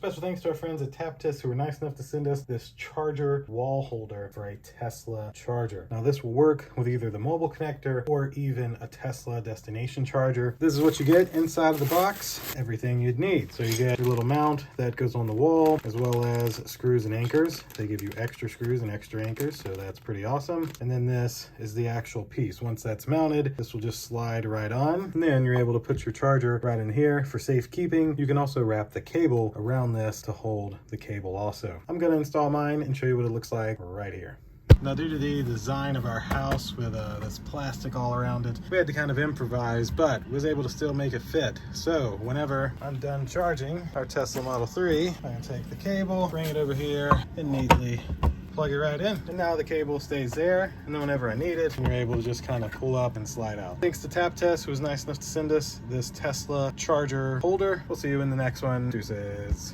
Special thanks to our friends at TAPTES who were nice enough to send us this charger wall holder for a Tesla charger. Now this will work with either the mobile connector or even a Tesla destination charger. This is what you get inside of the box, everything you'd need. So you get your little mount that goes on the wall, as well as screws and anchors. They give you extra screws and extra anchors, so that's pretty awesome. And then this is the actual piece. Once that's mounted, this will just slide right on, and then you're able to put your charger right in here for safekeeping. You can also wrap the cable around this to hold the cable also. I'm going to install mine and show you what it looks like right here. Now, due to the design of our house with this plastic all around it, we had to kind of improvise, but was able to still make it fit. So whenever I'm done charging our Tesla Model 3, I can take the cable, bring it over here, and neatly plug it right in. And now the cable stays there, and then whenever I need it, you're able to just kind of pull up and slide out. Thanks to TAPTES, who was nice enough to send us this Tesla charger holder. We'll see you in the next one. Deuces.